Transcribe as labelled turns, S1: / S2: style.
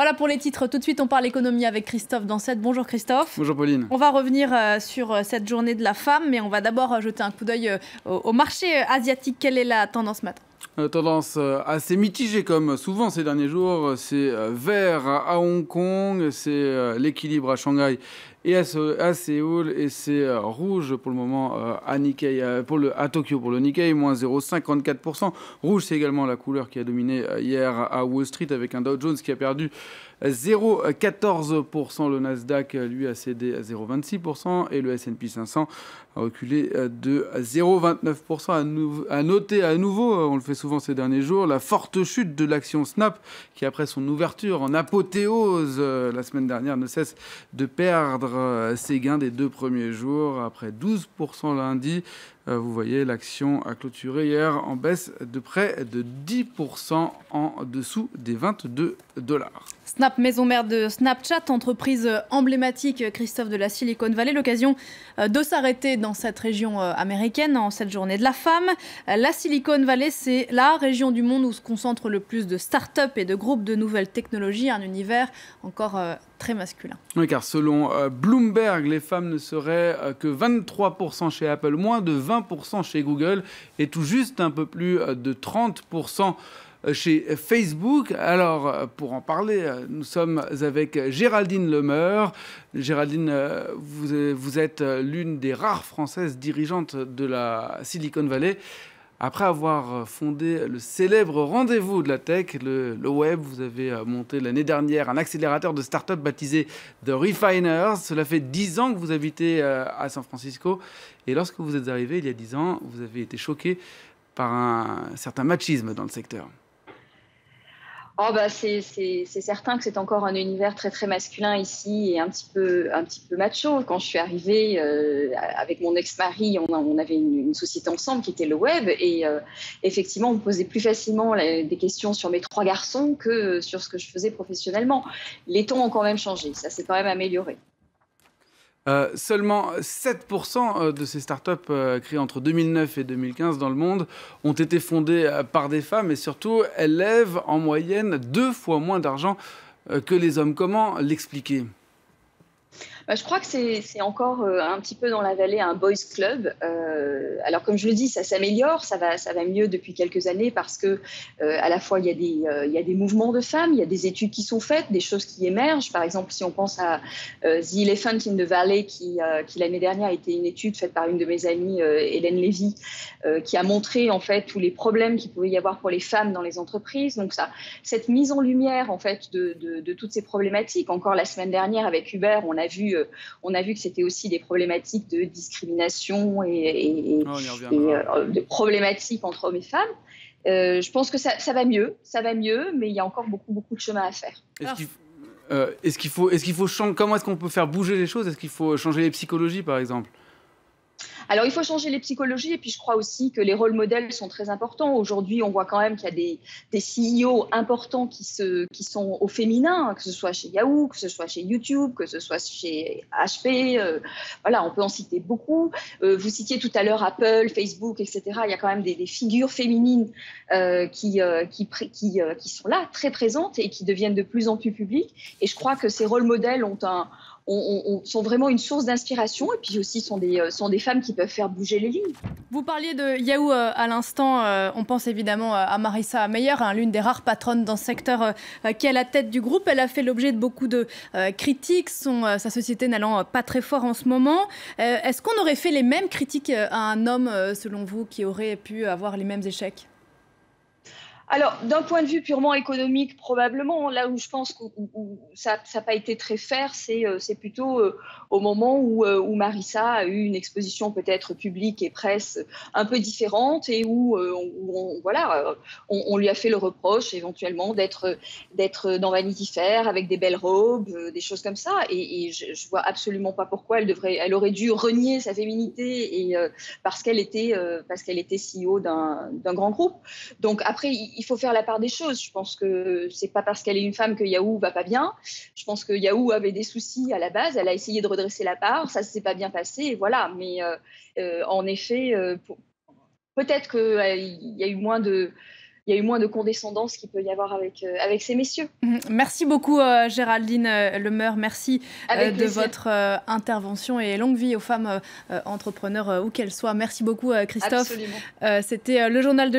S1: Voilà pour les titres. Tout de suite, on parle économie avec Christophe Dansette. Bonjour Christophe.
S2: Bonjour Pauline.
S1: On va revenir sur cette journée de la femme, mais on va d'abord jeter un coup d'œil au marché asiatique. Quelle est la tendance matin ?
S2: Tendance assez mitigée comme souvent ces derniers jours. C'est vert à Hong Kong, c'est l'équilibre à Shanghai et à Séoul, et c'est rouge pour le moment à Nikkei, à Tokyo pour le Nikkei, moins 0,54%. Rouge, c'est également la couleur qui a dominé hier à Wall Street, avec un Dow Jones qui a perdu 0,14%. Le Nasdaq, lui, a cédé à 0,26%, et le S&P 500 a reculé de 0,29%. À noter à nouveau, on le fait souvent ces derniers jours, la forte chute de l'action Snap, qui après son ouverture en apothéose la semaine dernière ne cesse de perdre ses gains des 2 premiers jours. Après 12% lundi, vous voyez, l'action a clôturé hier en baisse de près de 10%, en dessous des $22.
S1: Snap, maison mère de Snapchat, entreprise emblématique, Christophe, de la Silicon Valley. L'occasion de s'arrêter dans cette région américaine en cette journée de la femme. La Silicon Valley, c'est la région du monde où se concentre le plus de start-up et de groupes de nouvelles technologies. Un univers encore très masculin.
S2: Oui, car selon Bloomberg, les femmes ne seraient que 23% chez Apple, moins de 20% chez Google, et tout juste un peu plus de 30% chez Facebook. Alors, pour en parler, nous sommes avec Géraldine Lemeur. Géraldine, vous êtes l'une des rares Françaises dirigeantes de la Silicon Valley. Après avoir fondé le célèbre rendez-vous de la tech, le web, vous avez monté l'année dernière un accélérateur de start-up baptisé The Refiners. Cela fait 10 ans que vous habitez à San Francisco. Et lorsque vous êtes arrivé il y a 10 ans, vous avez été choqué par un certain machisme dans le secteur.
S3: Oh bah c'est certain que c'est encore un univers très très masculin ici, et un petit peu macho. Quand je suis arrivée avec mon ex-mari, on avait une société ensemble qui était le web, et effectivement on me posait plus facilement des questions sur mes 3 garçons que sur ce que je faisais professionnellement. Les temps ont quand même changé, ça s'est quand même amélioré.
S2: Seulement 7% de ces startups créées entre 2009 et 2015 dans le monde ont été fondées par des femmes, et surtout elles lèvent en moyenne 2 fois moins d'argent que les hommes. Comment l'expliquer ?
S3: Je crois que c'est encore un petit peu dans la vallée un boys club. Alors comme je le dis, ça s'améliore, ça va mieux depuis quelques années, parce que à la fois il y a des mouvements de femmes, il y a des études qui sont faites, des choses qui émergent. Par exemple, si on pense à The Elephant in the Valley, qui l'année dernière a été une étude faite par une de mes amies, Hélène Lévy, qui a montré en fait tous les problèmes qu'il pouvait y avoir pour les femmes dans les entreprises. Donc cette mise en lumière en fait de toutes ces problématiques. Encore la semaine dernière avec Uber, on a vu que c'était aussi des problématiques de discrimination et de problématiques entre hommes et femmes. Je pense que ça va mieux, mais il y a encore beaucoup de chemin à faire.
S2: Comment est-ce qu'on peut faire bouger les choses ? Est-ce qu'il faut changer les psychologies, par exemple ?
S3: Alors, il faut changer les psychologies, et puis je crois aussi que les rôles modèles sont très importants. Aujourd'hui, on voit quand même qu'il y a des CEO importants qui sont au féminin, que ce soit chez Yahoo, que ce soit chez YouTube, que ce soit chez HP. Voilà, on peut en citer beaucoup. Vous citiez tout à l'heure Apple, Facebook, etc. Il y a quand même des figures féminines qui sont là, très présentes, et qui deviennent de plus en plus publiques. Et je crois que ces rôles modèles sont vraiment une source d'inspiration, et puis aussi sont des femmes qui peuvent faire bouger les lignes.
S1: Vous parliez de Yahoo à l'instant, on pense évidemment à Marissa Mayer, l'une des rares patronnes dans ce secteur qui est à la tête du groupe. Elle a fait l'objet de beaucoup de critiques, sa société n'allant pas très fort en ce moment. Est-ce qu'on aurait fait les mêmes critiques à un homme, selon vous, qui aurait pu avoir les mêmes échecs ?
S3: Alors, d'un point de vue purement économique, probablement, là où je pense que ça n'a pas été très fair, c'est plutôt au moment où Marissa a eu une exposition peut-être publique et presse un peu différente, et où on lui a fait le reproche éventuellement d'être dans Vanity Fair avec des belles robes, des choses comme ça. Et je vois absolument pas pourquoi elle aurait dû renier sa féminité, parce qu'elle était CEO d'un grand groupe. Donc après, il faut faire la part des choses. Je pense que c'est pas parce qu'elle est une femme que Yahoo va pas bien. Je pense que Yahoo avait des soucis à la base. Elle a essayé de redresser la barre. Ça s'est pas bien passé. Et voilà. Mais en effet, peut-être qu'il y a eu moins de il y a eu moins de condescendance qu'il peut y avoir avec ces messieurs.
S1: Merci beaucoup Géraldine Lemeur, merci de votre intervention et longue vie aux femmes entrepreneurs où qu'elles soient. Merci beaucoup Christophe.
S3: Absolument.
S1: C'était le journal de